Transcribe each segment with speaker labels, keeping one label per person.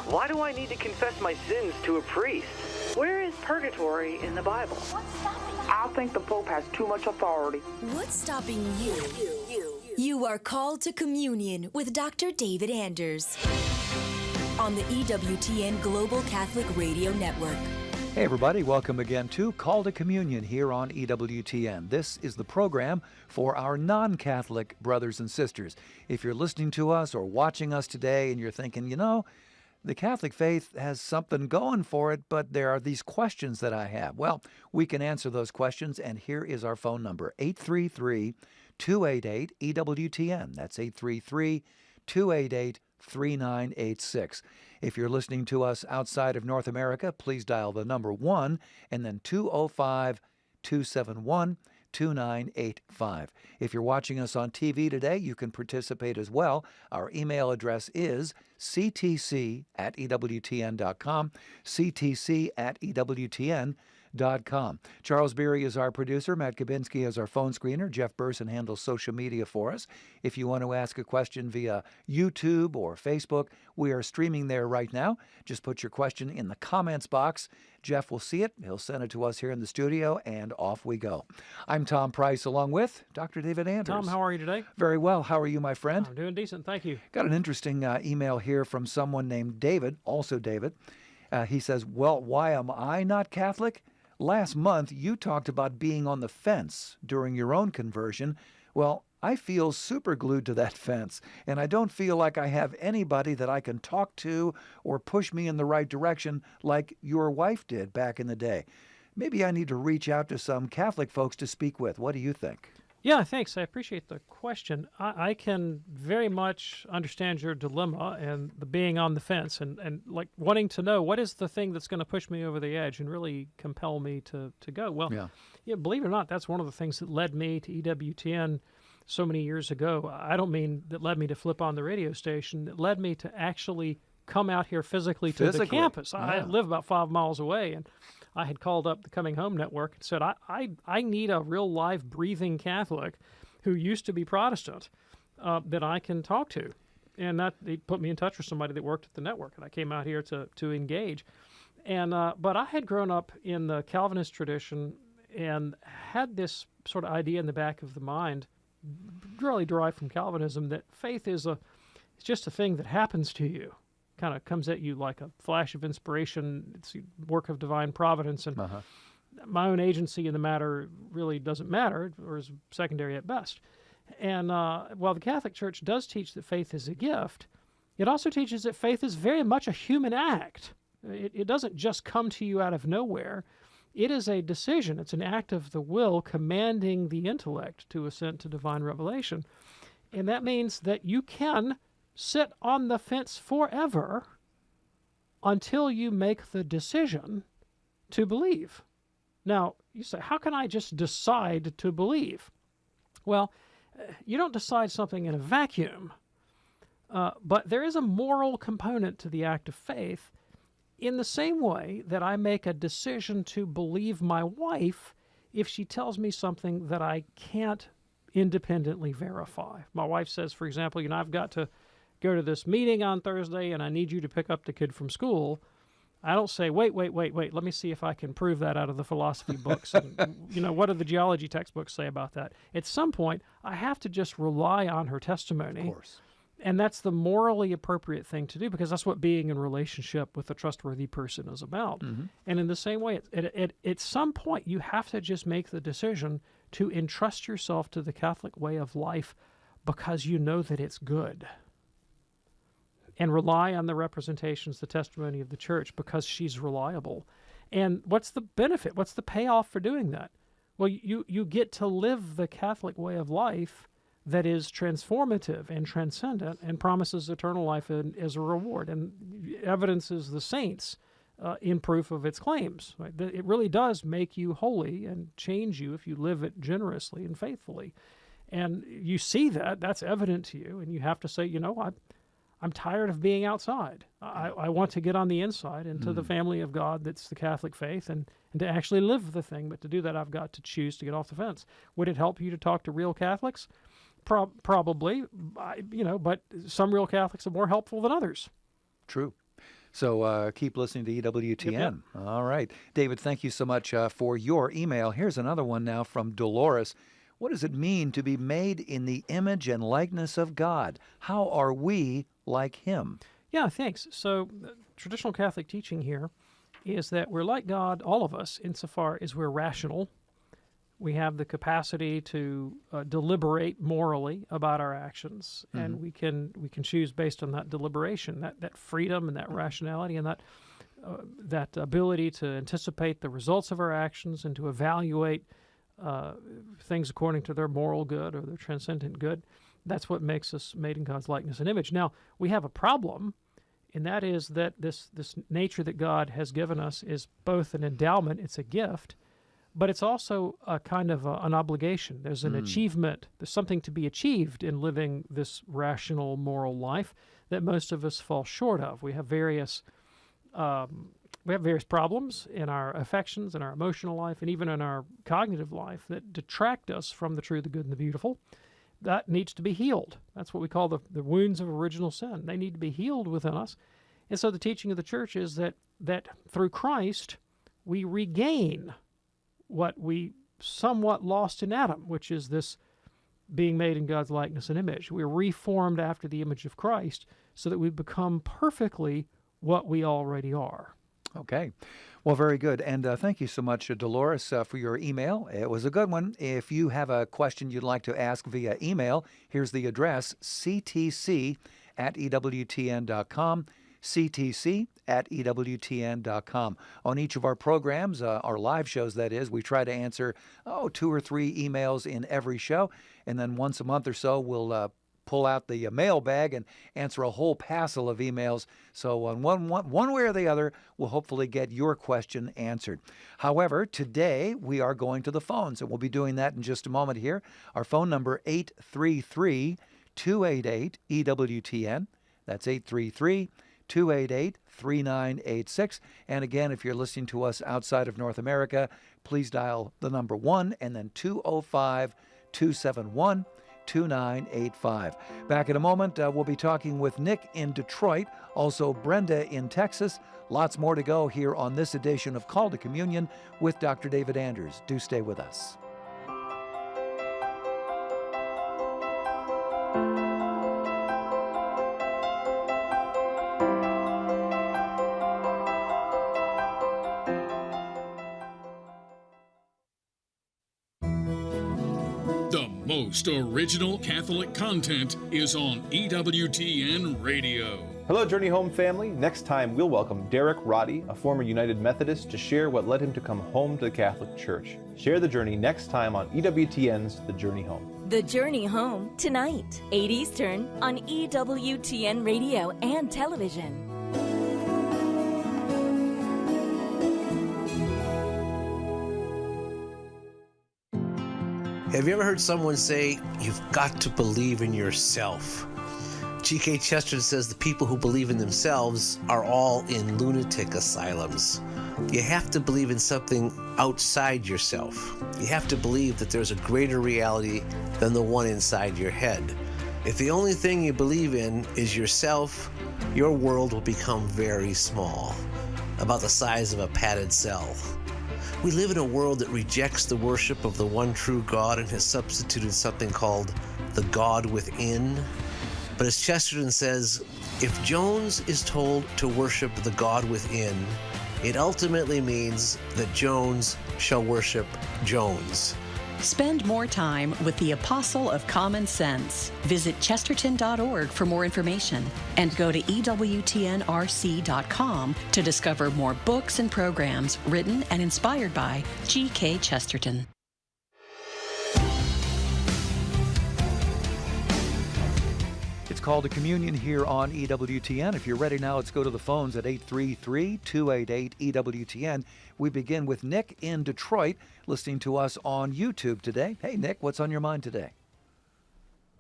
Speaker 1: Why do I need to confess my sins to a priest? Where is purgatory in the Bible?
Speaker 2: I think the Pope has too much authority.
Speaker 3: What's stopping you? You are called to communion with Dr. David Anders on the EWTN Global Catholic Radio Network.
Speaker 4: Hey everybody, welcome again to Call to Communion here on EWTN. This is the program for our non-Catholic brothers and sisters. If you're listening to us or watching us today and you're thinking, you know, the Catholic faith has something going for it, but there are these questions that I have. Well, we can answer those questions, and here is our phone number, 833-288-EWTN. That's 833-288-3986. If you're listening to us outside of North America, please dial the number 1 and then 205-271-2985. If you're watching us on TV today, you can participate as well. Our email address is ctc@ewtn.com, ctc@ewtn.com. Charles Beery is our producer. Matt Kabinski is our phone screener. Jeff Burson handles social media for us. If you want to ask a question via YouTube or Facebook, we are streaming there right now. Just put your question in the comments box. Jeff will see it. He'll send it to us here in the studio, and off we go. I'm Tom Price, along with Dr. David Anders.
Speaker 5: Tom, how are you today?
Speaker 4: Very well. How are you, my friend?
Speaker 5: I'm doing decent, thank you.
Speaker 4: Got an interesting email here from someone named David, also David. He says, well, why am I not Catholic? Last month, you talked about being on the fence during your own conversion. Well, I feel super glued to that fence, and I don't feel like I have anybody that I can talk to or push me in the right direction like your wife did back in the day. Maybe I need to reach out to some Catholic folks to speak with. What do you think?
Speaker 5: Yeah, thanks. I appreciate the question. I can very much understand your dilemma and the being on the fence and like wanting to know what is the thing that's going to push me over the edge and really compel me to go. Well, yeah, believe it or not, that's one of the things that led me to EWTN so many years ago. I don't mean that led me to flip on the radio station. It led me to actually come out here physically to the campus. Yeah. I live about 5 miles away, and I had called up the Coming Home Network and said, I need a real live breathing Catholic who used to be Protestant that I can talk to. And that they put me in touch with somebody that worked at the network, and I came out here to engage. And but I had grown up in the Calvinist tradition and had this sort of idea in the back of the mind, really derived from Calvinism, that faith is it's just a thing that happens to you. Kind of comes at you like a flash of inspiration. It's a work of divine providence, and my own agency in the matter really doesn't matter, or is secondary at best. And while the Catholic Church does teach that faith is a gift, it also teaches that faith is very much a human act. It doesn't just come to you out of nowhere. It is a decision. It's an act of the will commanding the intellect to assent to divine revelation. And that means that you can sit on the fence forever until you make the decision to believe. Now, you say, how can I just decide to believe? Well, you don't decide something in a vacuum, but there is a moral component to the act of faith in the same way that I make a decision to believe my wife if she tells me something that I can't independently verify. My wife says, for example, I've got to go to this meeting on Thursday and I need you to pick up the kid from school. I don't say, wait, let me see if I can prove that out of the philosophy books. And, what do the geology textbooks say about that? At some point, I have to just rely on her testimony.
Speaker 4: Of course.
Speaker 5: And that's the morally appropriate thing to do, because that's what being in relationship with a trustworthy person is about. Mm-hmm. And in the same way, at some point, you have to just make the decision to entrust yourself to the Catholic way of life because you know that it's good. And rely on the representations, the testimony of the Church, because she's reliable. And what's the benefit? What's the payoff for doing that? Well, you get to live the Catholic way of life that is transformative and transcendent and promises eternal life as a reward, and evidences the saints in proof of its claims. Right? It really does make you holy and change you if you live it generously and faithfully. And you see that's evident to you, and you have to say, I'm tired of being outside. I want to get on the inside into the family of God that's the Catholic faith and to actually live the thing. But to do that, I've got to choose to get off the fence. Would it help you to talk to real Catholics? Probably, but some real Catholics are more helpful than others.
Speaker 4: True. So keep listening to EWTN.
Speaker 5: Yep.
Speaker 4: All right. David, thank you so much for your email. Here's another one now from Dolores. What does it mean to be made in the image and likeness of God? How are we like him?
Speaker 5: Yeah, thanks. So traditional Catholic teaching here is that we're like God, all of us, insofar as we're rational. We have the capacity to deliberate morally about our actions, and we can choose based on that deliberation, that freedom and that rationality and that ability to anticipate the results of our actions and to evaluate things according to their moral good or their transcendent good. That's what makes us made in God's likeness and image. Now, we have a problem, and that is that this nature that God has given us is both an endowment, it's a gift, but it's also a kind of an obligation. There's an achievement. There's something to be achieved in living this rational, moral life that most of us fall short of. We have various problems in our affections, in our emotional life, and even in our cognitive life that detract us from the true, the good, and the beautiful. That needs to be healed. That's what we call the wounds of original sin. They need to be healed within us. And so the teaching of the church is that through Christ, we regain what we somewhat lost in Adam, which is this being made in God's likeness and image. We're reformed after the image of Christ so that we become perfectly what we already are.
Speaker 4: Okay. Well, very good. And thank you so much, Dolores, for your email. It was a good one. If you have a question you'd like to ask via email, here's the address, ctc@ewtn.com. ctc@ewtn.com. On each of our programs, our live shows, that is, we try to answer 2 or 3 emails in every show, and then once a month or so we'll pull out the mailbag and answer a whole passel of emails. So on one way or the other, we'll hopefully get your question answered. However, today we are going to the phones, and we'll be doing that in just a moment here. Our phone number, 833-288-EWTN. That's 833-288-3986. And again, if you're listening to us outside of North America, please dial the number 1 and then 205-271-2985. Back in a moment, we'll be talking with Nick in Detroit, also Brenda in Texas. Lots more to go here on this edition of Call to Communion with Dr. David Anders. Do stay with us.
Speaker 6: Most original Catholic content is on EWTN Radio.
Speaker 7: Hello, Journey Home family. Next time, we'll welcome Derek Roddy, a former United Methodist, to share what led him to come home to the Catholic Church. Share the journey next time on EWTN's The Journey Home.
Speaker 3: The Journey Home, tonight, 8 Eastern, on EWTN Radio and television.
Speaker 8: Have you ever heard someone say, you've got to believe in yourself? G.K. Chesterton says the people who believe in themselves are all in lunatic asylums. You have to believe in something outside yourself. You have to believe that there's a greater reality than the one inside your head. If the only thing you believe in is yourself, your world will become very small, about the size of a padded cell. We live in a world that rejects the worship of the one true God and has substituted something called the God within. But as Chesterton says, if Jones is told to worship the God within, it ultimately means that Jones shall worship Jones.
Speaker 9: Spend more time with the Apostle of Common Sense. Visit chesterton.org for more information and go to EWTNRC.com to discover more books and programs written and inspired by G.K. Chesterton.
Speaker 4: It's Call to Communion here on EWTN. If you're ready now, let's go to the phones at 833-288-EWTN. We begin with Nick in Detroit, listening to us on YouTube today. Hey, Nick, what's on your mind today?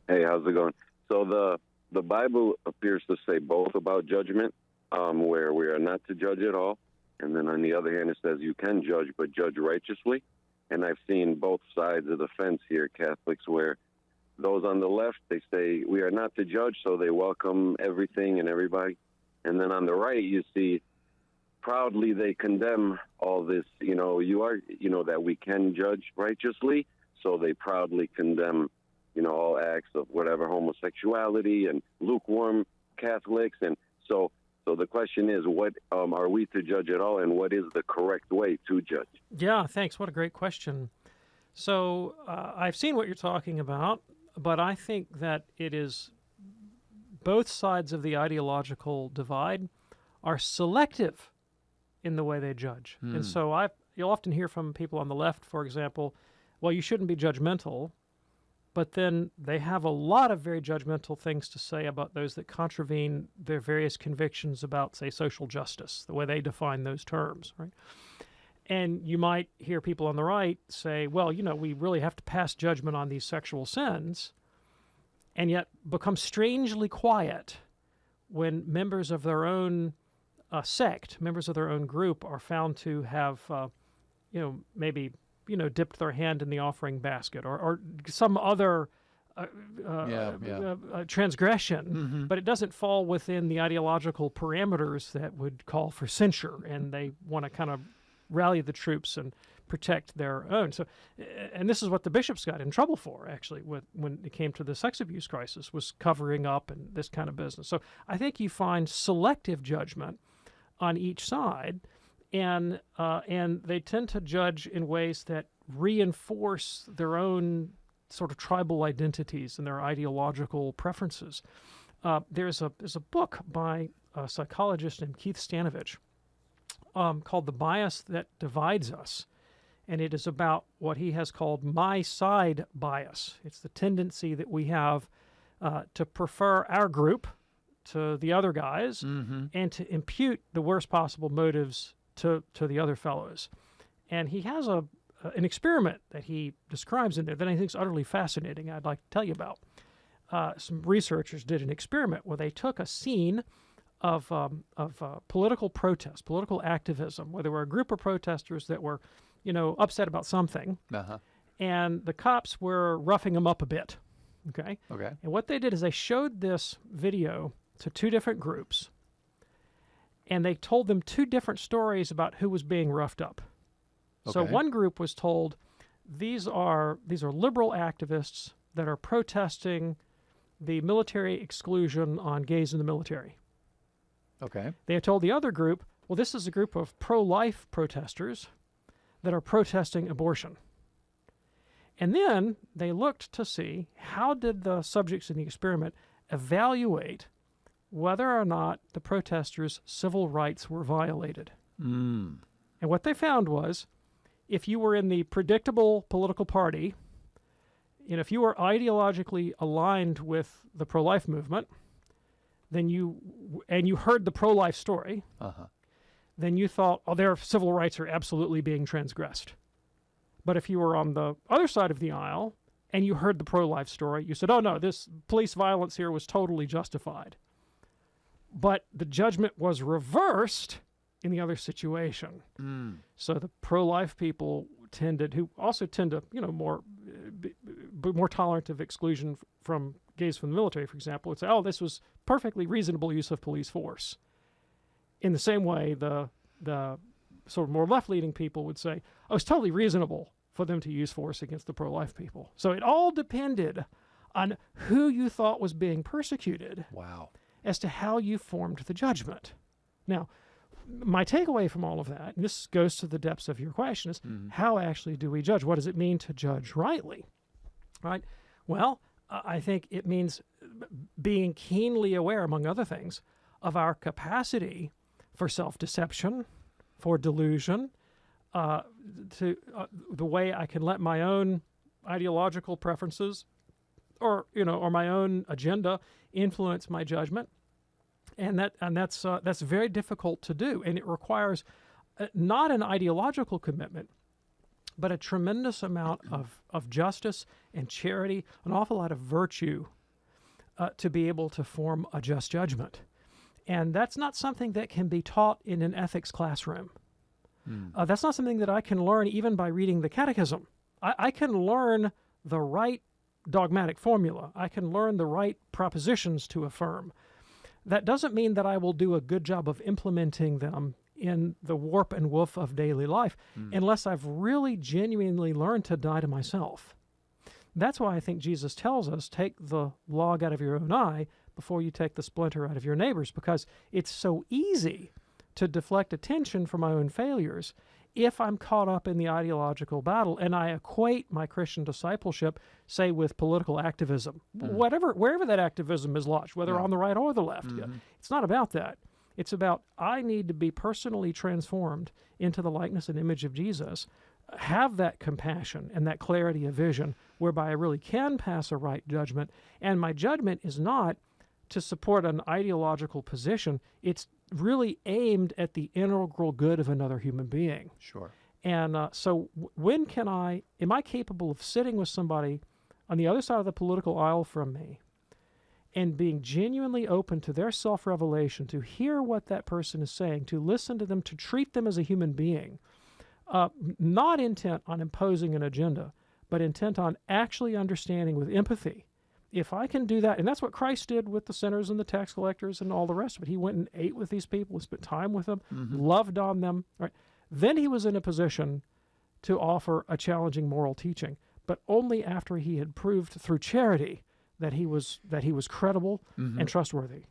Speaker 10: Hey, how's it going? So the Bible appears to say both about judgment, where we are not to judge at all. And then on the other hand, it says you can judge, but judge righteously. And I've seen both sides of the fence here, Catholics, where those on the left, they say we are not to judge, so they welcome everything and everybody. And then on the right, you see proudly they condemn all this, that we can judge righteously. So they proudly condemn, all acts of whatever, homosexuality and lukewarm Catholics. And so the question is, what are we to judge at all, and what is the correct way to judge?
Speaker 5: Yeah, thanks. What a great question. So I've seen what you're talking about, but I think that it is both sides of the ideological divide are selective in the way they judge. And so you'll often hear from people on the left, for example, well, you shouldn't be judgmental, but then they have a lot of very judgmental things to say about those that contravene their various convictions about, say, social justice, the way they define those terms, right? And you might hear people on the right say, well, we really have to pass judgment on these sexual sins, and yet become strangely quiet when members of their own sect, members of their own group, are found to have, maybe, dipped their hand in the offering basket or some other transgression, but it doesn't fall within the ideological parameters that would call for censure, and they want to kind of rally the troops and protect their own. So, and this is what the bishops got in trouble for, actually, when it came to the sex abuse crisis, was covering up and this kind of business. So I think you find selective judgment on each side, and they tend to judge in ways that reinforce their own sort of tribal identities and their ideological preferences. There's a book by a psychologist named Keith Stanovich called The Bias That Divides Us, and it is about what he has called my side bias. It's the tendency that we have to prefer our group to the other guys, and to impute the worst possible motives to the other fellows. And he has an experiment that he describes in there that I think is utterly fascinating. I'd like to tell you about. Some researchers did an experiment where they took a scene of political protest, political activism, where there were a group of protesters that were, upset about something, and the cops were roughing them up a bit. Okay. And what they did is they showed this video to two different groups, and they told them two different stories about who was being roughed up. So one group was told, these are liberal activists that are protesting the military exclusion on gays in the military. They had told the other group, well, this is a group of pro-life protesters that are protesting abortion. And then they looked to see how did the subjects in the experiment evaluate whether or not the protesters' civil rights were violated. And what they found was, if you were in the predictable political party, if you were ideologically aligned with the pro-life movement, then you heard the pro-life story, then you thought, oh, their civil rights are absolutely being transgressed. But if you were on the other side of the aisle and you heard the pro-life story, you said, oh, no, this police violence here was totally justified. But the judgment was reversed in the other situation. So the pro-life people who also tend to, be more tolerant of exclusion from gays from the military, for example, would say, oh, this was perfectly reasonable use of police force. In the same way, the sort of more left-leaning people would say, oh, it's totally reasonable for them to use force against the pro-life people. So it all depended on who you thought was being persecuted.
Speaker 4: Wow.
Speaker 5: As to how you formed the judgment. Now, my takeaway from all of that, and this goes to the depths of your question, is how actually do we judge? What does it mean to judge rightly? Right? Well, I think it means being keenly aware, among other things, of our capacity for self-deception, for delusion, to the way I can let my own ideological preferences or my own agenda influence my judgment. And that's very difficult to do, and it requires not an ideological commitment, but a tremendous amount of justice and charity, an awful lot of virtue to be able to form a just judgment. And that's not something that can be taught in an ethics classroom. That's not something that I can learn even by reading the catechism. I can learn the right dogmatic formula. I can learn the right propositions to affirm. that doesn't mean that I will do a good job of implementing them in the warp and woof of daily life unless I've really genuinely learned to die to myself. That's why I think Jesus tells us, take the log out of your own eye before you take the splinter out of your neighbor's, because it's so easy to deflect attention from my own failures if I'm caught up in the ideological battle and I equate my Christian discipleship, say, with political activism, wherever that activism is lodged, whether on the right or the left. It's not about that. It's about I need to be personally transformed into the likeness and image of Jesus, have that compassion and that clarity of vision whereby I really can pass a right judgment, and my judgment is not to support an ideological position. It's really aimed at the integral good of another human being.
Speaker 4: Sure.
Speaker 5: And so when am I capable of sitting with somebody on the other side of the political aisle from me and being genuinely open to their self-revelation, to hear what that person is saying, to listen to them, to treat them as a human being, not intent on imposing an agenda, but intent on actually understanding with empathy. If I can do that, and that's what Christ did with the sinners and the tax collectors and all the rest of it. He went and ate with these people, he spent time with them, loved on them. Right? Then he was in a position to offer a challenging moral teaching, but only after he had proved through charity that he was credible and trustworthy.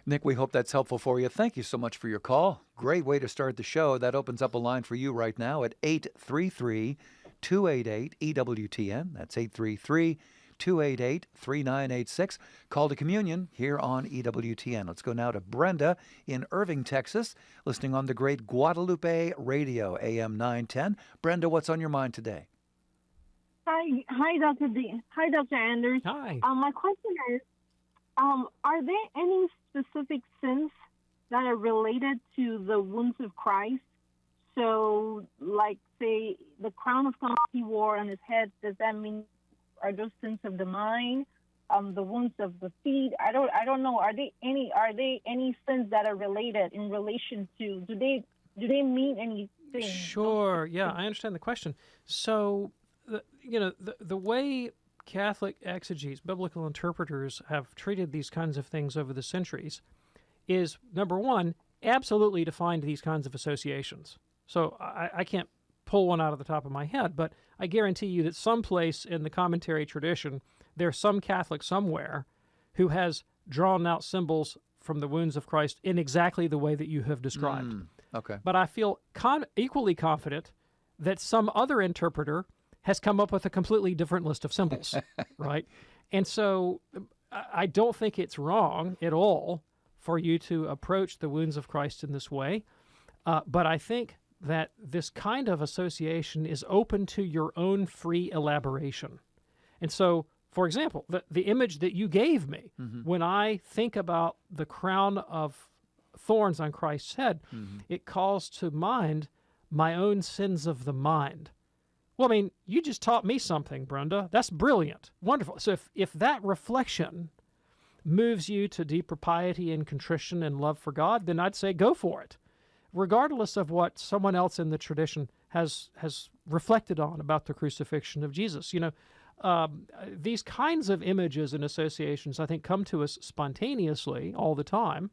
Speaker 4: Nick, we hope that's helpful for you. Thank you so much for your call. Great way to start the show. That opens up a line for you right now at 833-288-EWTN. That's 833-288-3986. Call to communion here on EWTN. Let's go now to Brenda in Irving, Texas, listening on the great Guadalupe Radio, AM 910. Brenda, what's on your mind today?
Speaker 11: Hi, Dr. D. Hi, Dr. Anders.
Speaker 5: Hi.
Speaker 11: My question is, are there any specific sins that are related to the wounds of Christ? So, like, say, the crown of thorns he wore on his head, does that mean, are those sins of the mind? The wounds of the feet? I don't know. Are there any sins that are related in relation to? Do they mean anything?
Speaker 5: Sure. Yeah, I understand the question. So, the way Catholic exegetes, biblical interpreters, have treated these kinds of things over the centuries is, number one, absolutely to find these kinds of associations. So I can't pull one out of the top of my head, but I guarantee you that someplace in the commentary tradition, there's some Catholic somewhere who has drawn out symbols from the wounds of Christ in exactly the way that you have described.
Speaker 4: Okay.
Speaker 5: But I feel equally confident that some other interpreter has come up with a completely different list of symbols, right? And so I don't think it's wrong at all for you to approach the wounds of Christ in this way, but I think that this kind of association is open to your own free elaboration. And so, for example, the image that you gave me, when I think about the crown of thorns on Christ's head, it calls to mind my own sins of the mind. Well, I mean, you just taught me something, Brenda. That's brilliant. Wonderful. So if that reflection moves you to deeper piety and contrition and love for God, then I'd say go for it, regardless of what someone else in the tradition has reflected on about the crucifixion of Jesus. These kinds of images and associations, I think, come to us spontaneously all the time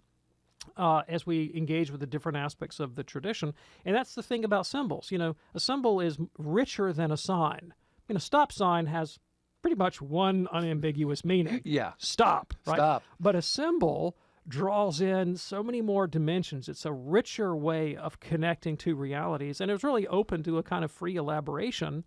Speaker 5: as we engage with the different aspects of the tradition. And that's the thing about symbols. A symbol is richer than a sign. A stop sign has pretty much one unambiguous meaning.
Speaker 4: Yeah.
Speaker 5: Stop, right?
Speaker 4: Stop.
Speaker 5: But a symbol draws in so many more dimensions. It's a richer way of connecting to realities, and it's really open to a kind of free elaboration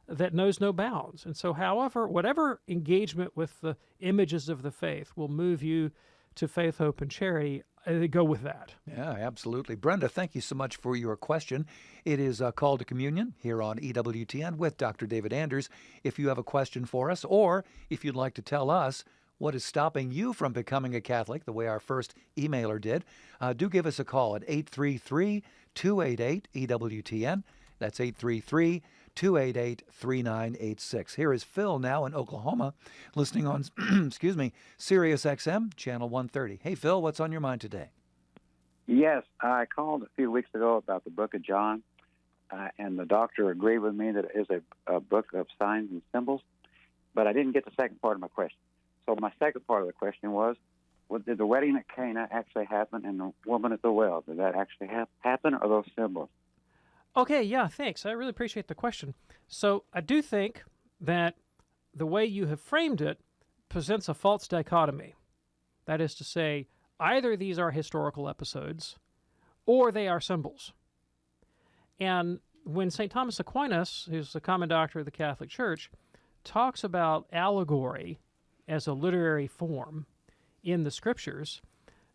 Speaker 5: that knows no bounds. And so, whatever engagement with the images of the faith will move you to faith, hope, and charity, go with that.
Speaker 4: Yeah, absolutely. Brenda, thank you so much for your question. It is a Call to Communion here on EWTN with Dr. David Anders. If you have a question for us, or if you'd like to tell us what is stopping you from becoming a Catholic, the way our first emailer did, do give us a call at 833-288-EWTN. That's 833-288-3986. Here is Phil now in Oklahoma, listening on, Sirius XM, channel 130. Hey, Phil, what's on your mind today?
Speaker 12: Yes, I called a few weeks ago about the book of John, and the doctor agreed with me that it is a book of signs and symbols, but I didn't get the second part of my question. So my second part of the question was, did the wedding at Cana actually happen, and the woman at the well, did that actually happen, or those symbols?
Speaker 5: Okay, yeah, thanks. I really appreciate the question. So I do think that the way you have framed it presents a false dichotomy. That is to say, either these are historical episodes or they are symbols. And when St. Thomas Aquinas, who's the common doctor of the Catholic Church, talks about allegory as a literary form in the Scriptures,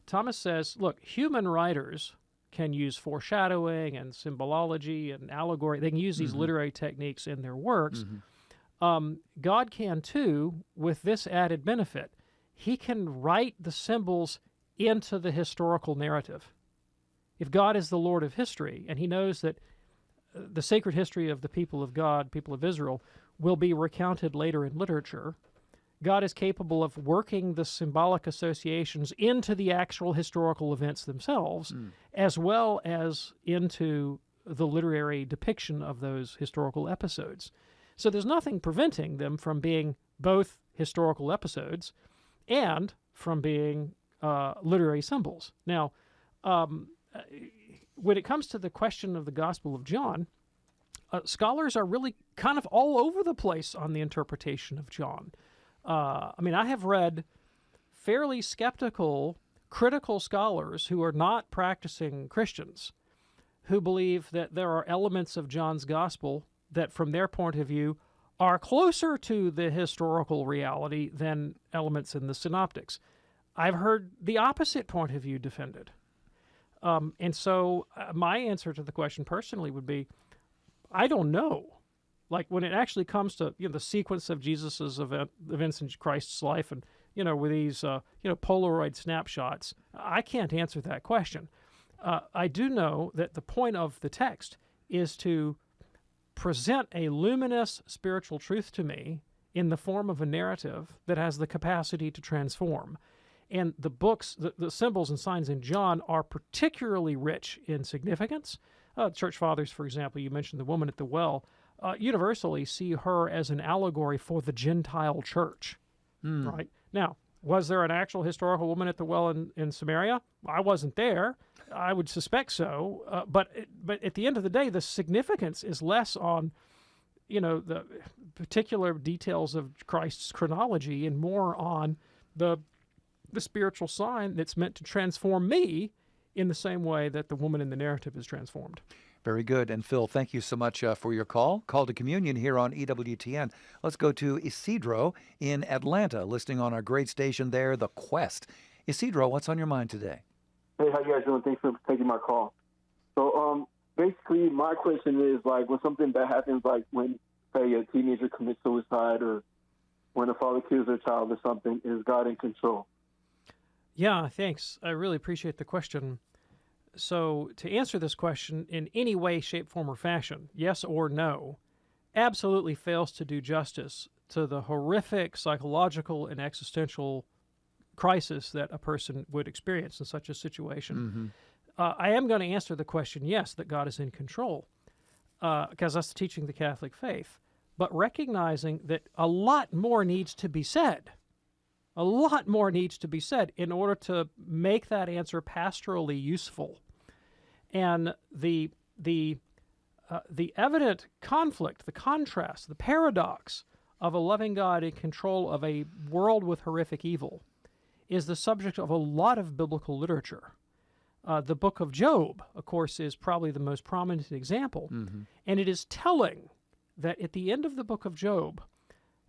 Speaker 5: Thomas says, look, human writers can use foreshadowing and symbolology and allegory. They can use these literary techniques in their works. God can too, with this added benefit. He can write the symbols into the historical narrative. If God is the Lord of history, and he knows that the sacred history of the people of God, people of Israel, will be recounted later in literature, God is capable of working the symbolic associations into the actual historical events themselves, as well as into the literary depiction of those historical episodes. So there's nothing preventing them from being both historical episodes and from being literary symbols. Now, when it comes to the question of the Gospel of John, scholars are really kind of all over the place on the interpretation of John. I mean, I have read fairly skeptical, critical scholars who are not practicing Christians who believe that there are elements of John's Gospel that, from their point of view, are closer to the historical reality than elements in the synoptics. I've heard the opposite point of view defended. And so my answer to the question personally would be, I don't know. Like when it actually comes to the sequence of Jesus's events in Christ's life, and with these Polaroid snapshots, I can't answer that question. I do know that the point of the text is to present a luminous spiritual truth to me in the form of a narrative that has the capacity to transform. And the books, the symbols and signs in John are particularly rich in significance. Church Fathers, for example, you mentioned the woman at the well, universally see her as an allegory for the Gentile church. Right? Now, was there an actual historical woman at the well in Samaria? I wasn't there. I would suspect so. But at the end of the day, the significance is less on, the particular details of Christ's chronology and more on the spiritual sign that's meant to transform me in the same way that the woman in the narrative is transformed.
Speaker 4: Very good. And Phil, thank you so much for your call. Call to communion here on EWTN. Let's go to Isidro in Atlanta, listening on our great station there, The Quest. Isidro, what's on your mind today?
Speaker 13: Hey, how you guys doing? Thanks for taking my call. So basically my question is, like, when something bad happens, like when, say, a teenager commits suicide or when a father kills their child or something, is God in control?
Speaker 5: Yeah, thanks. I really appreciate the question. So to answer this question in any way, shape, form, or fashion, yes or no, absolutely fails to do justice to the horrific psychological and existential crisis that a person would experience in such a situation. I am going to answer the question, yes, that God is in control, because that's teaching the Catholic faith, but recognizing that a lot more needs to be said. A lot more needs to be said in order to make that answer pastorally useful. And the evident conflict, the contrast, the paradox of a loving God in control of a world with horrific evil is the subject of a lot of biblical literature. The book of Job, of course, is probably the most prominent example. And it is telling that at the end of the book of Job,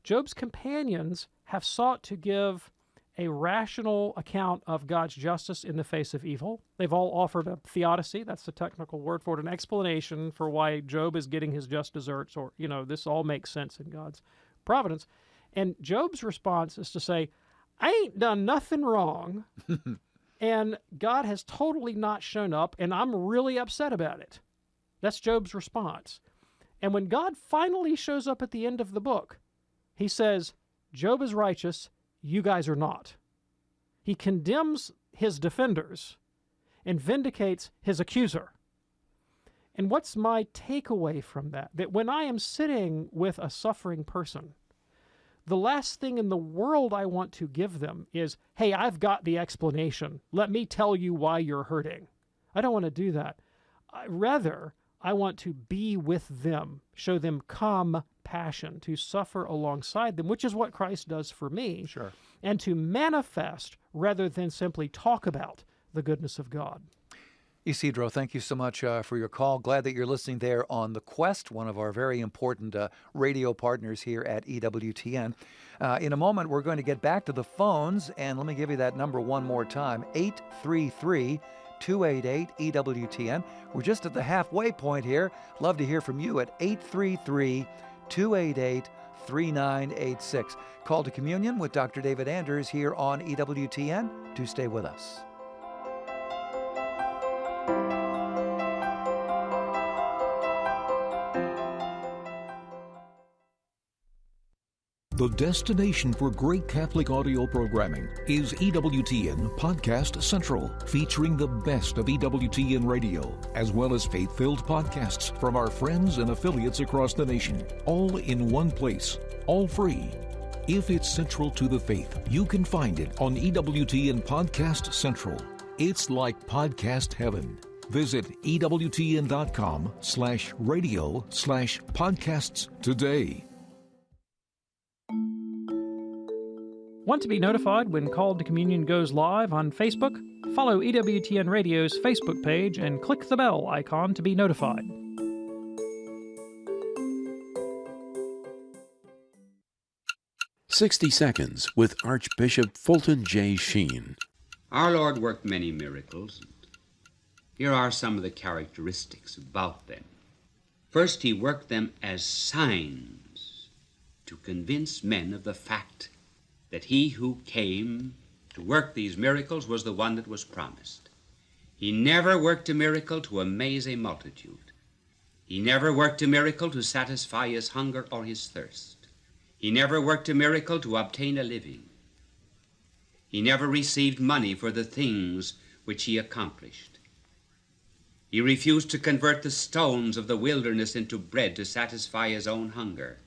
Speaker 5: Job's companions have sought to give a rational account of God's justice in the face of evil. They've all offered a theodicy, that's the technical word for it, an explanation for why Job is getting his just deserts, or, this all makes sense in God's providence. And Job's response is to say, I ain't done nothing wrong, and God has totally not shown up, and I'm really upset about it. That's Job's response. And when God finally shows up at the end of the book, he says, Job is righteous, you guys are not. He condemns his defenders and vindicates his accuser. And what's my takeaway from that? That when I am sitting with a suffering person, the last thing in the world I want to give them is, hey, I've got the explanation. Let me tell you why you're hurting. I don't want to do that. Rather, I want to be with them, show them compassion, to suffer alongside them, which is what Christ does for me.
Speaker 4: Sure.
Speaker 5: And to manifest rather than simply talk about the goodness of God.
Speaker 4: Isidro, thank you so much for your call. Glad that you're listening there on The Quest, one of our very important radio partners here at EWTN. In a moment, we're going to get back to the phones, and let me give you that number one more time, 833-288-EWTN. We're just at the halfway point here. Love to hear from you at 833-288-3986. Call to Communion with Dr. David Anders here on EWTN. Do stay with us.
Speaker 14: The destination for great Catholic audio programming is EWTN Podcast Central, featuring the best of EWTN radio, as well as faith-filled podcasts from our friends and affiliates across the nation, all in one place, all free. If it's central to the faith, you can find it on EWTN Podcast Central. It's like podcast heaven. Visit EWTN.com/radio/podcasts today.
Speaker 5: Want to be notified when Called to Communion goes live on Facebook? Follow EWTN Radio's Facebook page and click the bell icon to be notified.
Speaker 15: "60 Seconds" with Archbishop Fulton J. Sheen.
Speaker 16: Our Lord worked many miracles. Here are some of the characteristics about them. First, he worked them as signs to convince men of the fact that he who came to work these miracles was the one that was promised. He never worked a miracle to amaze a multitude. He never worked a miracle to satisfy his hunger or his thirst. He never worked a miracle to obtain a living. He never received money for the things which he accomplished. He refused to convert the stones of the wilderness into bread to satisfy his own hunger,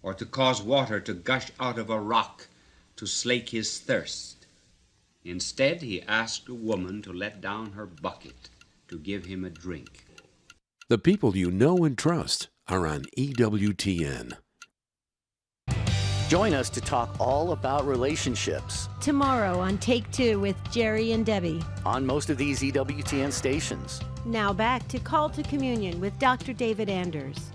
Speaker 16: or to cause water to gush out of a rock to slake his thirst. Instead, he asked a woman to let down her bucket to give him a drink.
Speaker 15: The people you know and trust are on EWTN.
Speaker 17: Join us to talk all about relationships
Speaker 18: tomorrow on Take Two with Jerry and Debbie
Speaker 17: on most of these EWTN stations.
Speaker 18: Now back to Call to Communion with Dr. David Anders.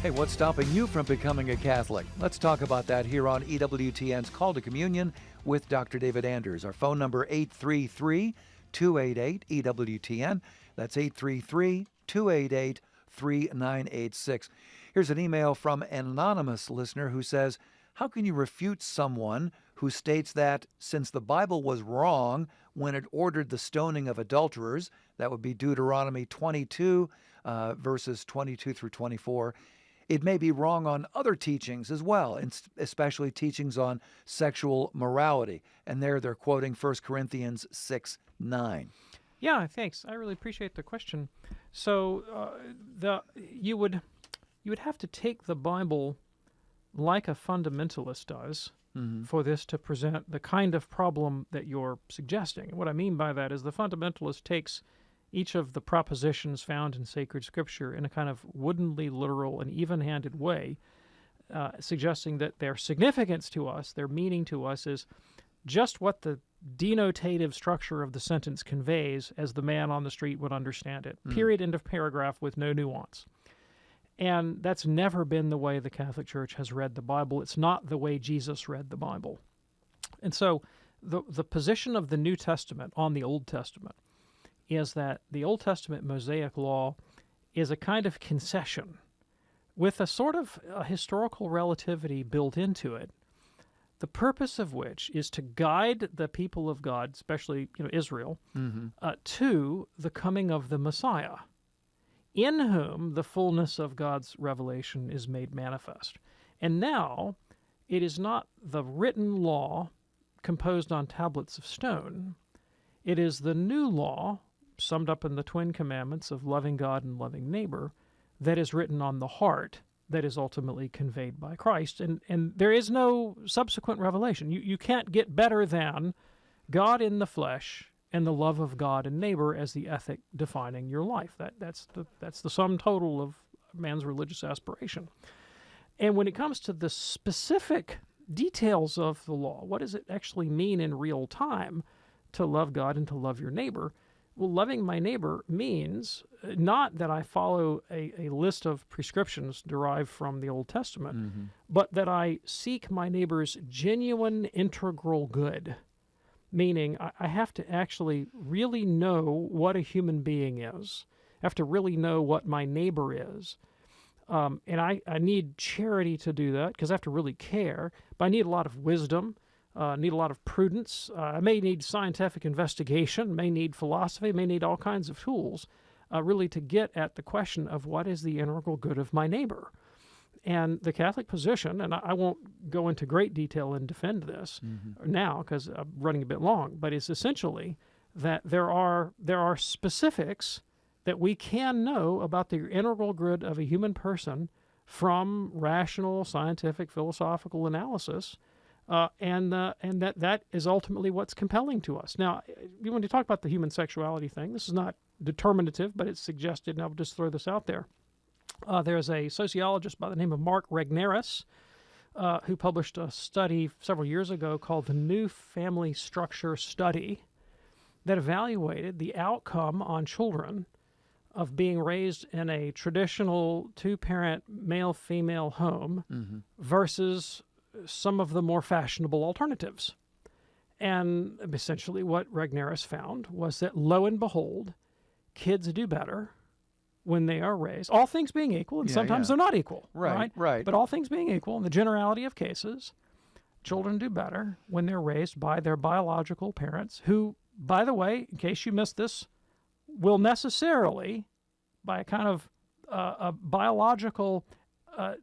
Speaker 4: Hey, what's stopping you from becoming a Catholic? Let's talk about that here on EWTN's Call to Communion with Dr. David Anders. Our phone number, 833-288-EWTN. That's 833-288-3986. Here's an email from an anonymous listener who says, how can you refute someone who states that since the Bible was wrong when it ordered the stoning of adulterers, that would be Deuteronomy 22, verses 22 through 24, it may be wrong on other teachings as well, and especially teachings on sexual morality. And there they're quoting 1 Corinthians 6:9.
Speaker 5: Yeah, thanks. I really appreciate the question. So you would have to take the Bible like a fundamentalist does for this to present the kind of problem that you're suggesting. And what I mean by that is the fundamentalist takes each of the propositions found in sacred scripture in a kind of woodenly literal and even-handed way, suggesting that their significance to us, their meaning to us, is just what the denotative structure of the sentence conveys as the man on the street would understand it. Period, end of paragraph with no nuance. And that's never been the way the Catholic Church has read the Bible. It's not the way Jesus read the Bible. And so the position of the New Testament on the Old Testament is that the Old Testament Mosaic law is a kind of concession with a sort of historical relativity built into it, the purpose of which is to guide the people of God, especially Israel, to the coming of the Messiah, in whom the fullness of God's revelation is made manifest. And now it is not the written law composed on tablets of stone. It is the new law summed up in the twin commandments of loving God and loving neighbor that is written on the heart that is ultimately conveyed by Christ. And there is no subsequent revelation. You can't get better than God in the flesh and the love of God and neighbor as the ethic defining your life. That's the sum total of man's religious aspiration. And when it comes to the specific details of the law, what does it actually mean in real time to love God and to love your neighbor? Well, loving my neighbor means not that I follow a list of prescriptions derived from the Old Testament, but that I seek my neighbor's genuine integral good, meaning I have to actually really know what a human being is. I have to really know what my neighbor is. And I need charity to do that because I have to really care, but I need a lot of wisdom. Need a lot of prudence. I may need scientific investigation, may need philosophy, may need all kinds of tools really to get at the question of what is the integral good of my neighbor. And the Catholic position, and I won't go into great detail and defend this now because I'm running a bit long, but it's essentially that there are specifics that we can know about the integral good of a human person from rational, scientific, philosophical analysis. And that is ultimately what's compelling to us. Now, when you talk about the human sexuality thing, this is not determinative, but it's suggested, and I'll just throw this out there. There's a sociologist by the name of Mark Regnerus who published a study several years ago called the New Family Structure Study that evaluated the outcome on children of being raised in a traditional two-parent male-female home versus some of the more fashionable alternatives. And essentially what Regnerus found was that, lo and behold, kids do better when they are raised, all things being equal, and sometimes they're not equal. Right. But all things being equal, in the generality of cases, children do better when they're raised by their biological parents, who, by the way, in case you missed this, will necessarily, by a kind of a biological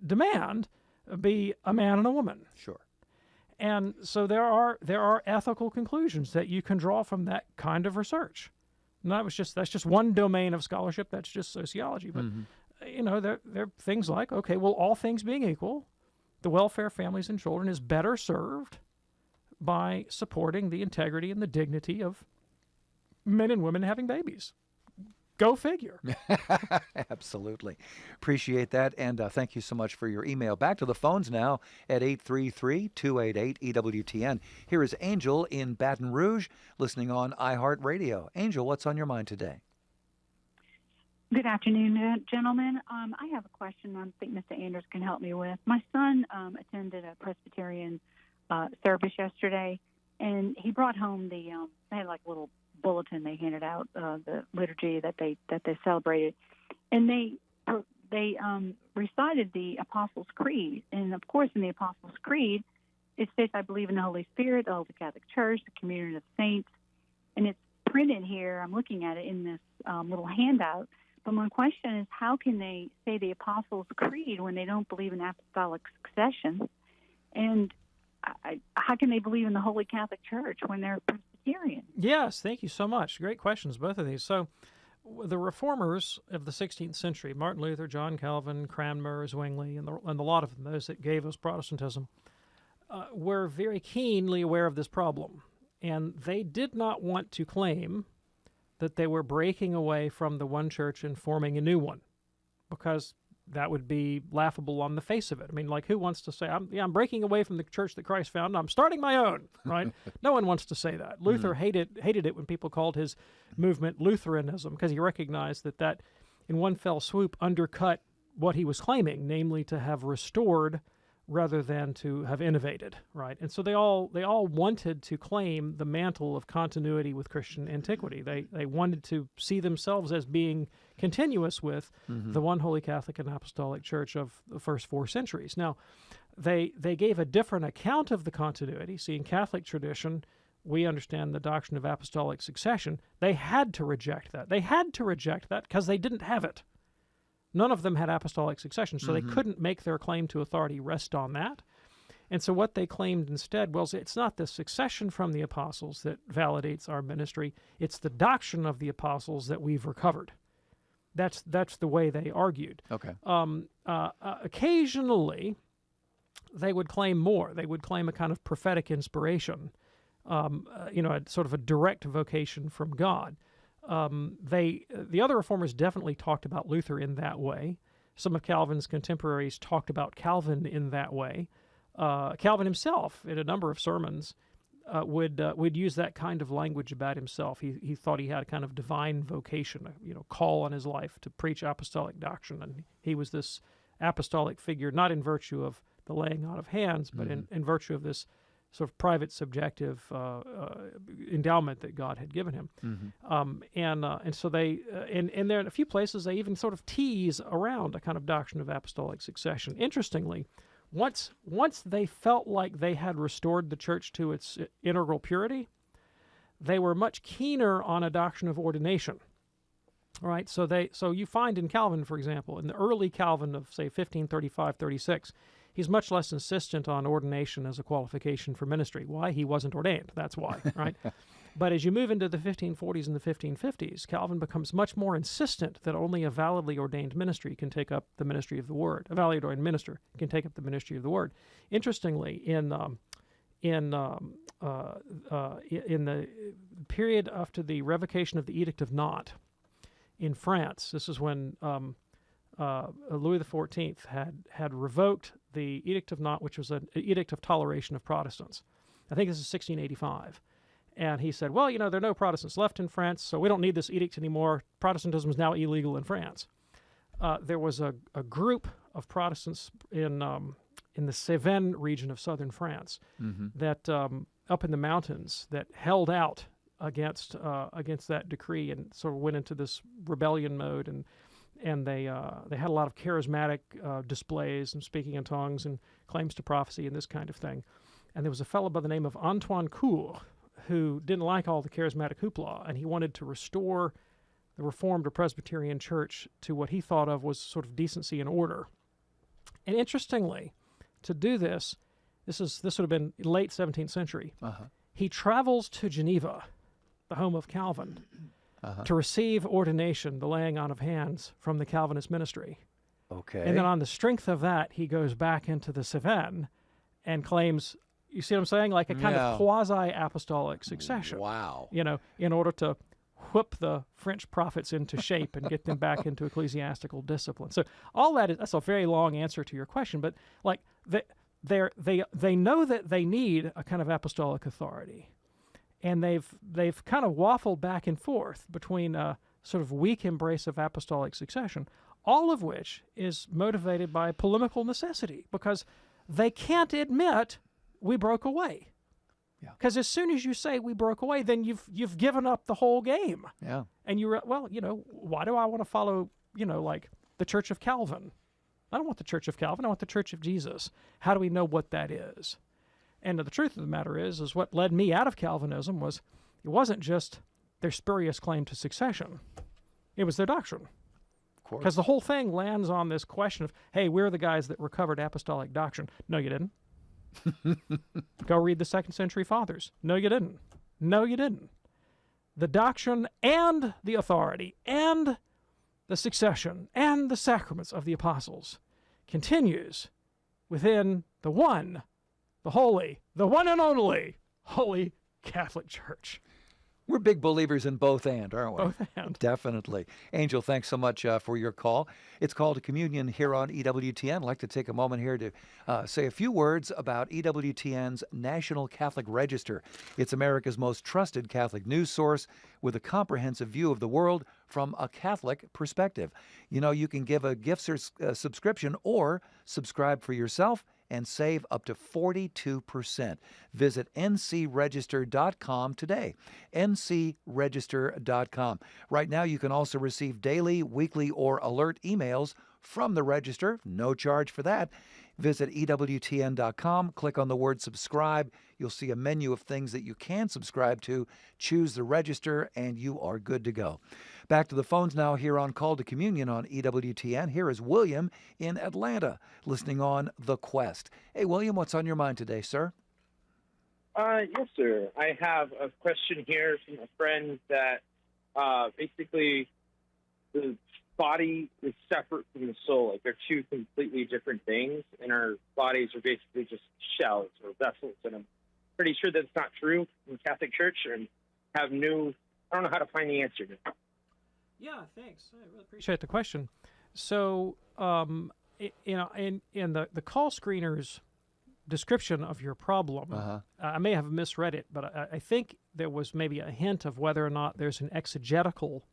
Speaker 5: demand, be a man and a woman.
Speaker 4: Sure.
Speaker 5: And so there are ethical conclusions that you can draw from that kind of research. And that's just one domain of scholarship. That's just sociology. But there are things like, okay, well, all things being equal, the welfare of families and children is better served by supporting the integrity and the dignity of men and women having babies. Go figure.
Speaker 4: Absolutely. Appreciate that. And thank you so much for your email. Back to the phones now at 833-288-EWTN. Here is Angel in Baton Rouge, listening on iHeartRadio. Angel, what's on your mind today?
Speaker 19: Good afternoon, gentlemen. I have a question I think Mr. Anders can help me with. My son attended a Presbyterian service yesterday, and he brought home they had like a little bulletin they handed out, the liturgy that they celebrated, and they recited the Apostles' Creed. And of course, in the Apostles' Creed, it states, "I believe in the Holy Spirit, the Holy Catholic Church, the communion of saints," and it's printed here. I'm looking at it in this little handout. But my question is, how can they say the Apostles' Creed when they don't believe in apostolic succession? And how can they believe in the Holy Catholic Church when they're Presbyterian?
Speaker 5: Yes, thank you so much. Great questions, both of these. So the reformers of the 16th century, Martin Luther, John Calvin, Cranmer, Zwingli, and a lot of them, those that gave us Protestantism, were very keenly aware of this problem. And they did not want to claim that they were breaking away from the one church and forming a new one, because that would be laughable on the face of it. I mean, like, who wants to say, I'm breaking away from the church that Christ founded, I'm starting my own, right? No one wants to say that. Luther hated it when people called his movement Lutheranism, because he recognized that in one fell swoop undercut what he was claiming, namely to have restored rather than to have innovated, right? And so they all wanted to claim the mantle of continuity with Christian antiquity. They wanted to see themselves as being continuous with the one Holy Catholic and Apostolic Church of the first 4 centuries. Now, they gave a different account of the continuity. See, in Catholic tradition, we understand the doctrine of apostolic succession. They had to reject that. They had to reject that because they didn't have it. None of them had apostolic succession, so they couldn't make their claim to authority rest on that. And so what they claimed instead was it's not the succession from the apostles that validates our ministry, it's the doctrine of the apostles that we've recovered. That's the way they argued.
Speaker 4: Okay.
Speaker 5: Occasionally, they would claim more. They would claim a kind of prophetic inspiration, a sort of a direct vocation from God. The other reformers definitely talked about Luther in that way. Some of Calvin's contemporaries talked about Calvin in that way. Calvin himself, in a number of sermons, would use that kind of language about himself. He thought he had a kind of divine vocation, call on his life to preach apostolic doctrine, and he was this apostolic figure, not in virtue of the laying on of hands, but in virtue of this sort of private, subjective endowment that God had given him. And so they, and there in a few places, they even sort of tease around a kind of doctrine of apostolic succession. Interestingly, once they felt like they had restored the church to its integral purity, they were much keener on a doctrine of ordination. All right, so you find in Calvin, for example, in the early Calvin of, say, 1535, 36, he's much less insistent on ordination as a qualification for ministry. Why? He wasn't ordained. That's why, right? But as you move into the 1540s and the 1550s, Calvin becomes much more insistent that only a validly ordained ministry can take up the ministry of the Word. A validly ordained minister can take up the ministry of the Word. Interestingly, in the period after the revocation of the Edict of Nantes in France, this is when Louis XIV had revoked the Edict of Nantes, which was an edict of toleration of Protestants. I think this is 1685. And he said, well, there are no Protestants left in France, so we don't need this edict anymore. Protestantism is now illegal in France. There was a group of Protestants in the Cévennes region of southern France that up in the mountains that held out against that decree and sort of went into this rebellion mode, and they had a lot of charismatic displays and speaking in tongues and claims to prophecy and this kind of thing. And there was a fellow by the name of Antoine Cour who didn't like all the charismatic hoopla, and he wanted to restore the Reformed or Presbyterian Church to what he thought of was sort of decency and order. And interestingly, to do this would have been late 17th century. He travels to Geneva, the home of Calvin, to receive ordination, the laying on of hands from the Calvinist ministry.
Speaker 4: Okay.
Speaker 5: And then on the strength of that, he goes back into the Cévennes and claims, you see what I'm saying? Like a kind of quasi-apostolic succession.
Speaker 4: Wow.
Speaker 5: In order to whip the French prophets into shape and get them back into ecclesiastical discipline. So all that's a very long answer to your question, but like they know that they need a kind of apostolic authority. And they've kind of waffled back and forth between a sort of weak embrace of apostolic succession, all of which is motivated by polemical necessity, because they can't admit we broke away. Because as soon as you say we broke away, then you've given up the whole game.
Speaker 4: Yeah.
Speaker 5: And why do I want to follow, like the Church of Calvin? I don't want the Church of Calvin. I want the Church of Jesus. How do we know what that is? And the truth of the matter is what led me out of Calvinism it wasn't just their spurious claim to succession. It was their doctrine.
Speaker 4: Of course.
Speaker 5: Because the whole thing lands on this question of, hey, we're the guys that recovered apostolic doctrine. No, you didn't. Go read the 2nd century fathers. No, you didn't. No, you didn't. The doctrine and the authority and the succession and the sacraments of the apostles continues within the one, the holy, the one and only Holy Catholic Church.
Speaker 4: We're big believers in both and, aren't we?
Speaker 5: Both and.
Speaker 4: Definitely. Angel, thanks so much for your call. It's called Communion here on EWTN. I'd like to take a moment here to say a few words about EWTN's National Catholic Register. It's America's most trusted Catholic news source with a comprehensive view of the world from a Catholic perspective. You can give a gift subscription or subscribe for yourself and save up to 42%. Visit ncregister.com today. ncregister.com. Right now, you can also receive daily, weekly, or alert emails from the Register. No charge for that. Visit EWTN.com, click on the word subscribe. You'll see a menu of things that you can subscribe to. Choose the register, and you are good to go. Back to the phones now here on Call to Communion on EWTN. Here is William in Atlanta, listening on The Quest. Hey, William, what's on your mind today, sir?
Speaker 20: Yes, sir. I have a question here from a friend that basically the body is separate from the soul. Like they're two completely different things, and our bodies are basically just shells or vessels. And I'm pretty sure that's not true in the Catholic Church, and I don't know how to find the answer to it.
Speaker 5: Yeah, thanks. I really appreciate the question. So, in the call screener's description of your problem, I may have misread it, but I think there was maybe a hint of whether or not there's an exegetical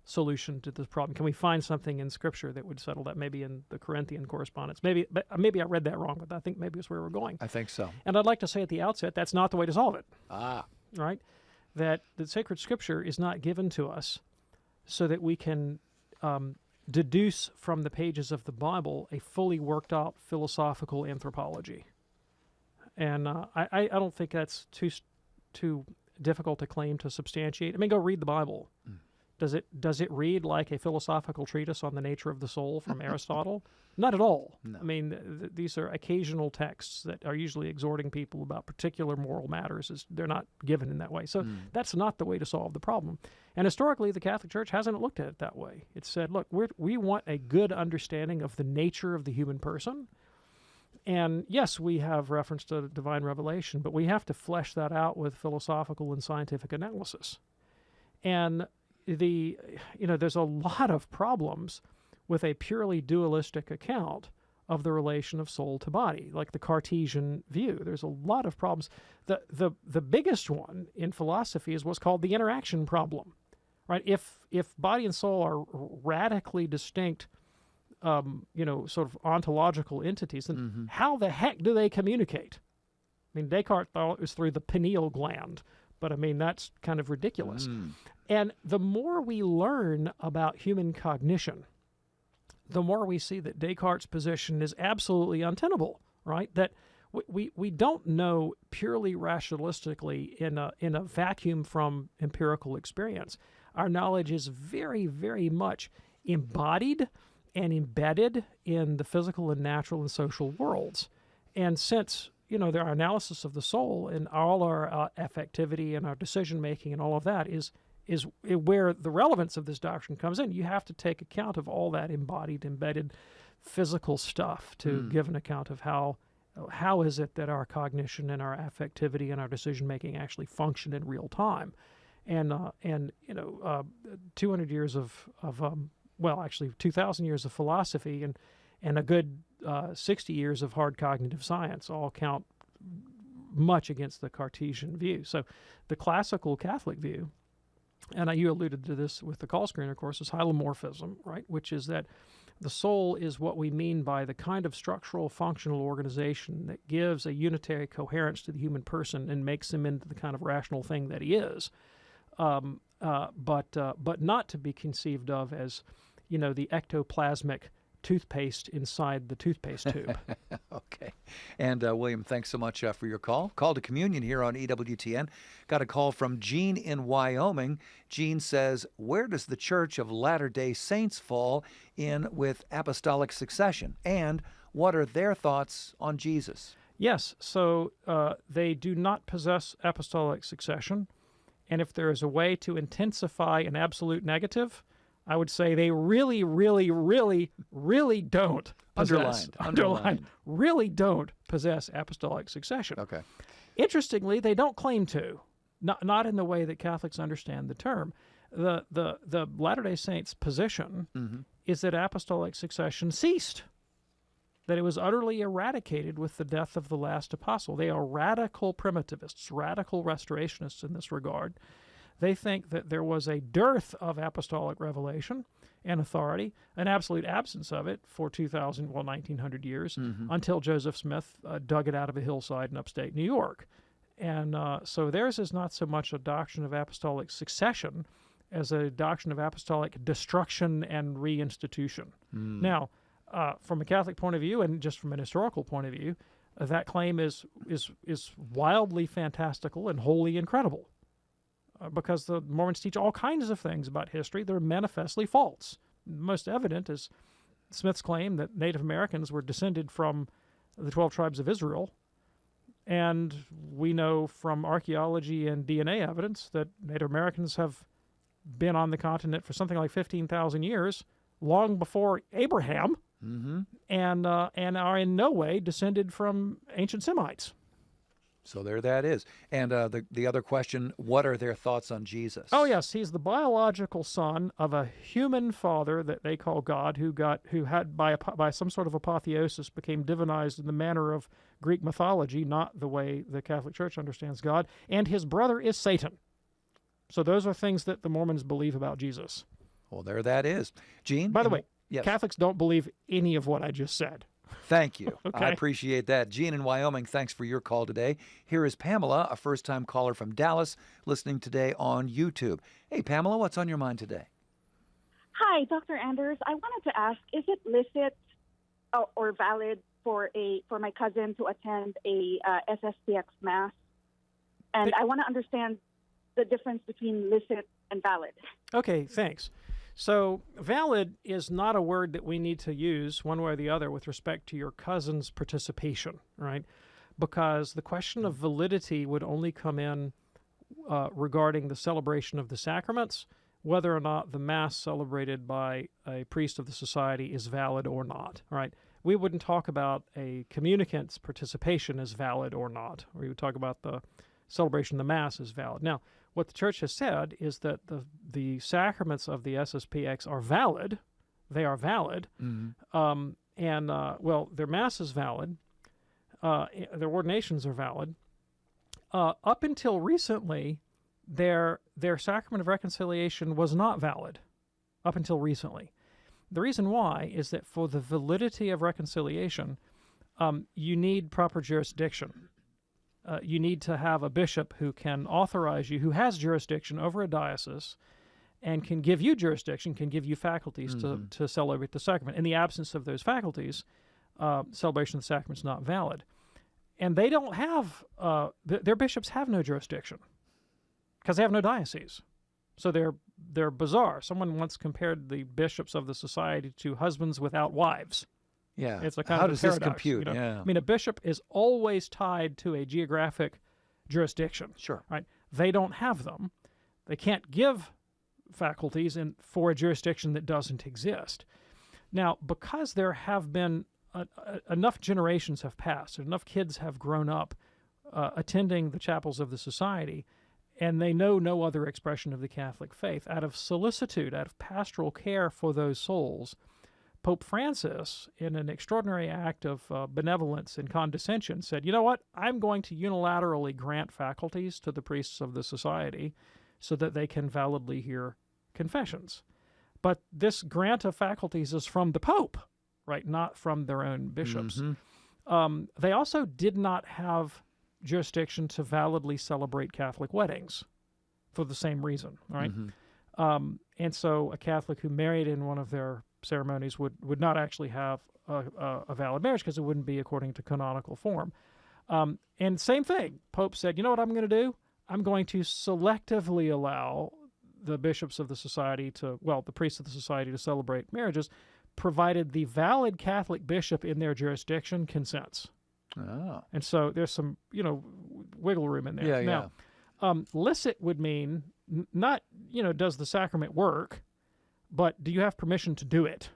Speaker 5: solution to this problem. Can we find something in Scripture that would settle that? Maybe in the Corinthian correspondence. Maybe I read that wrong, but I think maybe it's where we're going.
Speaker 4: I think so.
Speaker 5: And I'd like to say at the outset, that's not the way to solve it.
Speaker 4: Right?
Speaker 5: That the sacred Scripture is not given to us so that we can deduce from the pages of the Bible a fully worked out philosophical anthropology. And I don't think that's too difficult a claim to substantiate. I mean, go read the Bible. Does it read like a philosophical treatise on the nature of the soul from Aristotle? Not at all.
Speaker 4: No.
Speaker 5: I mean, these are occasional texts that are usually exhorting people about particular moral matters. They're not given in that way. So that's not the way to solve the problem. And historically, the Catholic Church hasn't looked at it that way. It said, look, we want a good understanding of the nature of the human person. And yes, we have reference to divine revelation, but we have to flesh that out with philosophical and scientific analysis. And there's a lot of problems with a purely dualistic account of the relation of soul to body, like the Cartesian view. There's a lot of problems. The biggest one in philosophy is what's called the interaction problem, right? If body and soul are radically distinct, sort of ontological entities, then how the heck do they communicate? I mean, Descartes thought it was through the pineal gland, but I mean, that's kind of ridiculous. And the more we learn about human cognition, the more we see that Descartes' position is absolutely untenable, right? That we don't know purely rationalistically in a vacuum from empirical experience. Our knowledge is very, very much embodied and embedded in the physical and natural and social worlds. And since our analysis of the soul and all our affectivity and our decision-making and all of that is where the relevance of this doctrine comes in. You have to take account of all that embodied, embedded physical stuff to give an account of how is it that our cognition and our affectivity and our decision-making actually function in real time. And 200 years of 2,000 years of philosophy and a good 60 years of hard cognitive science all count much against the Cartesian view. So the classical Catholic view, and you alluded to this with the call screener, of course, is hylomorphism, right? Which is that the soul is what we mean by the kind of structural functional organization that gives a unitary coherence to the human person and makes him into the kind of rational thing that he is, but not to be conceived of as, the ectoplasmic toothpaste inside the toothpaste tube.
Speaker 4: Okay. And William, thanks so much for your call. Call to Communion here on EWTN. Got a call from Jean in Wyoming. Jean says, where does the Church of Latter-day Saints fall in with apostolic succession? And what are their thoughts on Jesus?
Speaker 5: Yes. So they do not possess apostolic succession. And if there is a way to intensify an absolute negative, I would say they really, really, really, really don't possess. Underlined. Really don't possess apostolic succession.
Speaker 4: Okay.
Speaker 5: Interestingly, they don't claim to. Not in the way that Catholics understand the term. The Latter-day Saints' position is that apostolic succession ceased, that it was utterly eradicated with the death of the last apostle. They are radical primitivists, radical restorationists in this regard. They think that there was a dearth of apostolic revelation and authority, an absolute absence of it for 1900 years, until Joseph Smith dug it out of a hillside in upstate New York. And so theirs is not so much a doctrine of apostolic succession as a doctrine of apostolic destruction and reinstitution. Now, from a Catholic point of view and just from an historical point of view, that claim is wildly fantastical and wholly incredible, because the Mormons teach all kinds of things about history that are manifestly false. Most evident is Smith's claim that Native Americans were descended from the 12 tribes of Israel, and we know from archaeology and DNA evidence that Native Americans have been on the continent for something like 15,000 years, long before Abraham, and are in no way descended from ancient Semites.
Speaker 4: So there that is. And the other question, what are their thoughts on Jesus?
Speaker 5: Oh, yes. He's the biological son of a human father that they call God, who had, by some sort of apotheosis, became divinized in the manner of Greek mythology, not the way the Catholic Church understands God. And his brother is Satan. So those are things that the Mormons believe about Jesus.
Speaker 4: Well, there that is. Gene?
Speaker 5: By the way,
Speaker 4: yes.
Speaker 5: Catholics don't believe any of what I just said.
Speaker 4: Thank you.
Speaker 5: Okay.
Speaker 4: I appreciate that. Gene in Wyoming, thanks for your call today. Here is Pamela, a first-time caller from Dallas, listening today on YouTube. Hey, Pamela, what's on your mind today?
Speaker 21: Hi, Dr. Anders. I wanted to ask, is it licit or valid for my cousin to attend a SSPX Mass? And I want to understand the difference between licit and valid.
Speaker 5: Okay, thanks. So valid is not a word that we need to use one way or the other with respect to your cousin's participation, right? Because the question of validity would only come in regarding the celebration of the sacraments, whether or not the Mass celebrated by a priest of the society is valid or not, right? We wouldn't talk about a communicant's participation as valid or not. We would talk about the celebration of the Mass as valid. Now, what the Church has said is that the sacraments of the SSPX are valid. They are valid. Well, their Mass is valid. Their ordinations are valid. Up until recently, their sacrament of reconciliation was not valid. Up until recently. The reason why is that for the validity of reconciliation, you need proper jurisdiction. You need to have a bishop who can authorize you, who has jurisdiction over a diocese, and can give you jurisdiction, can give you faculties to celebrate the sacrament. In the absence of those faculties, celebration of the sacrament is not valid. And they don't have, their bishops have no jurisdiction because they have no diocese. So they're bizarre. Someone once compared the bishops of the society to husbands without wives.
Speaker 4: Yeah.
Speaker 5: It's a kind
Speaker 4: How
Speaker 5: of
Speaker 4: does
Speaker 5: paradox,
Speaker 4: this compute?
Speaker 5: you know?
Speaker 4: Yeah.
Speaker 5: I mean, a bishop is always tied to a geographic jurisdiction.
Speaker 4: Sure.
Speaker 5: Right? They don't have them. They can't give faculties for a jurisdiction that doesn't exist. Now, because there have been enough generations have passed, enough kids have grown up attending the chapels of the society, and they know no other expression of the Catholic faith, out of solicitude, out of pastoral care for those souls, Pope Francis, in an extraordinary act of benevolence and condescension, said, you know what, I'm going to unilaterally grant faculties to the priests of the society so that they can validly hear confessions. But this grant of faculties is from the Pope, right, not from their own bishops. They also did not have jurisdiction to validly celebrate Catholic weddings for the same reason, right? And so a Catholic who married in one of their ceremonies would not actually have a valid marriage because it wouldn't be according to canonical form. And same thing, Pope said, you know what I'm going to do? I'm going to selectively allow the bishops of the society the priests of the society to celebrate marriages, provided the valid Catholic bishop in their jurisdiction consents.
Speaker 4: Oh.
Speaker 5: And so there's some, wiggle room in there.
Speaker 4: Yeah,
Speaker 5: now, licit would mean not, does the sacrament work, but do you have permission to do it?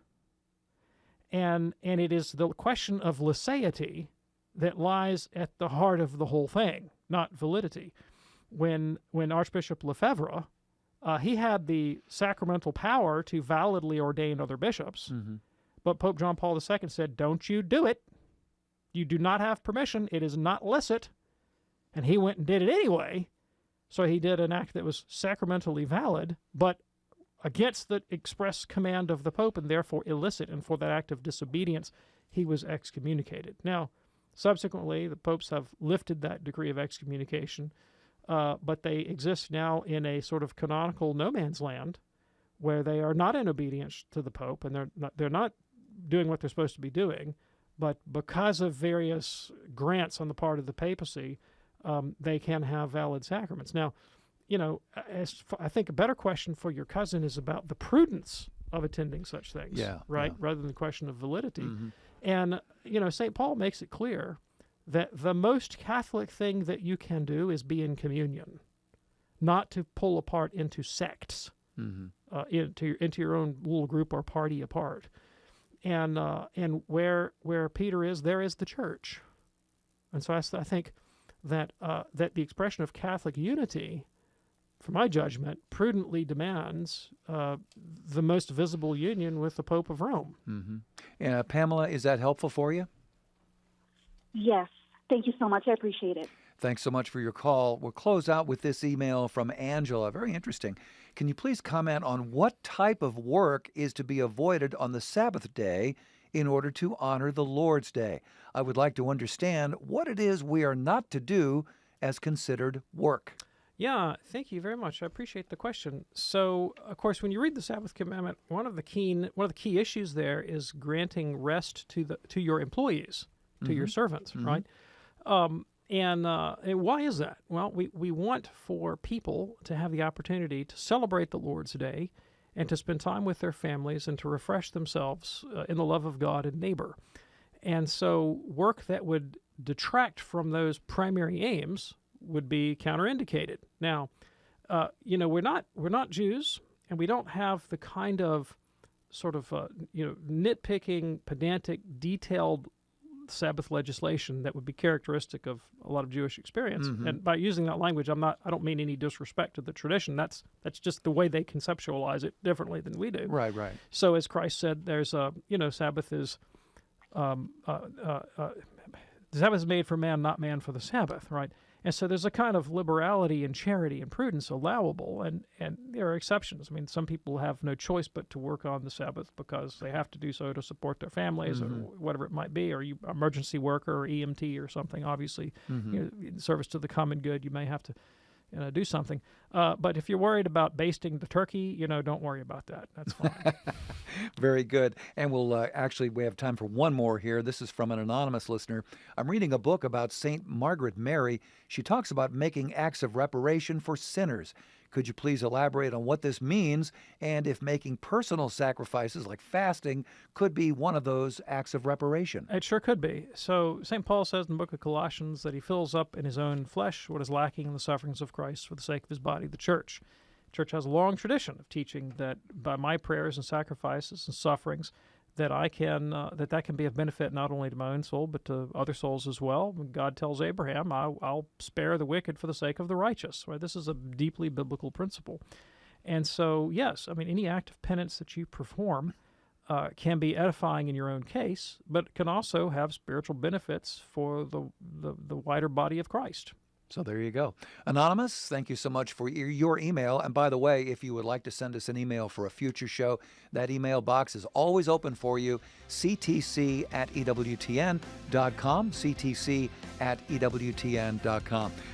Speaker 5: And it is the question of licéity that lies at the heart of the whole thing, not validity. When Archbishop Lefebvre, he had the sacramental power to validly ordain other bishops, but Pope John Paul II said, don't you do it. You do not have permission. It is not licit. And he went and did it anyway. So he did an act that was sacramentally valid, but against the express command of the Pope and therefore illicit. And for that act of disobedience, he was excommunicated. Now, subsequently, the popes have lifted that degree of excommunication, but they exist now in a sort of canonical no man's land where they are not in obedience to the Pope, and they're not doing what they're supposed to be doing, but because of various grants on the part of the papacy, they can have valid sacraments. Now, I think a better question for your cousin is about the prudence of attending such things, right? Rather than the question of validity.
Speaker 4: Mm-hmm.
Speaker 5: And, St. Paul makes it clear that the most Catholic thing that you can do is be in communion, not to pull apart into sects, into your own little group or party apart. And where Peter is, there is the church. And so I think that the expression of Catholic unity, for my judgment, prudently demands the most visible union with the Pope of Rome.
Speaker 4: Mm-hmm. Pamela, is that helpful for you?
Speaker 21: Yes. Thank you so much. I appreciate it.
Speaker 4: Thanks so much for your call. We'll close out with this email from Angela. Very interesting. Can you please comment on what type of work is to be avoided on the Sabbath day in order to honor the Lord's Day? I would like to understand what it is we are not to do as considered work.
Speaker 5: Yeah, thank you very much. I appreciate the question. So, of course, when you read the Sabbath commandment, one of the key issues there is granting rest to your employees, to your servants, right? And why is that? Well, we want for people to have the opportunity to celebrate the Lord's Day and to spend time with their families and to refresh themselves in the love of God and neighbor. And so work that would detract from those primary aims would be counterindicated. Now, we're not Jews, and we don't have the kind of sort of nitpicking, pedantic, detailed Sabbath legislation that would be characteristic of a lot of Jewish experience. And by using that language, I don't mean any disrespect to the tradition. That's just the way they conceptualize it differently than we do.
Speaker 4: Right.
Speaker 5: So as Christ said, there's Sabbath is the Sabbath is made for man, not man for the Sabbath, right? And so there's a kind of liberality and charity and prudence allowable, and there are exceptions. I mean, some people have no choice but to work on the Sabbath because they have to do so to support their families or whatever it might be, or you emergency worker or EMT or something. Obviously, in service to the common good, you may have to do something. But if you're worried about basting the turkey, don't worry about that. That's fine.
Speaker 4: Very good. And we have time for one more here. This is from an anonymous listener. I'm reading a book about St. Margaret Mary. She talks about making acts of reparation for sinners. Could you please elaborate on what this means and if making personal sacrifices like fasting could be one of those acts of reparation?
Speaker 5: It sure could be. So St. Paul says in the book of Colossians that he fills up in his own flesh what is lacking in the sufferings of Christ for the sake of his body, the church. The church has a long tradition of teaching that by my prayers and sacrifices and sufferings that I can that can be of benefit not only to my own soul but to other souls as well. God tells Abraham, I'll spare the wicked for the sake of the righteous. Right? This is a deeply biblical principle. And so, yes, I mean, any act of penance that you perform can be edifying in your own case, but can also have spiritual benefits for the wider body of Christ.
Speaker 4: So there you go. Anonymous, thank you so much for your email. And by the way, if you would like to send us an email for a future show, that email box is always open for you, ctc@ewtn.com, ctc@ewtn.com.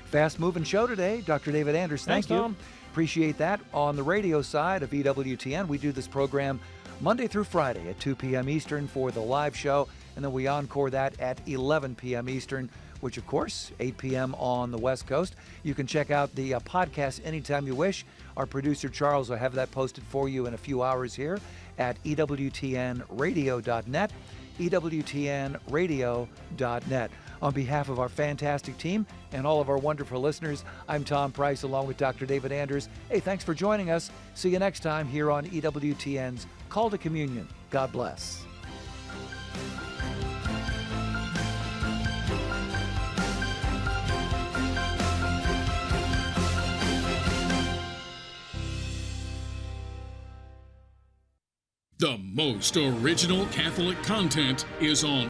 Speaker 4: Fast moving show today. Dr. David Anders, thank you.
Speaker 5: Tom.
Speaker 4: Appreciate that. On the radio side of EWTN, we do this program Monday through Friday at 2 p.m. Eastern for the live show, and then we encore that at 11 p.m. Eastern, which, of course, 8 p.m. on the West Coast. You can check out the podcast anytime you wish. Our producer, Charles, will have that posted for you in a few hours here at EWTNradio.net, EWTNradio.net. On behalf of our fantastic team and all of our wonderful listeners, I'm Tom Price along with Dr. David Anders. Hey, thanks for joining us. See you next time here on EWTN's Call to Communion. God bless.
Speaker 6: The most original Catholic content is on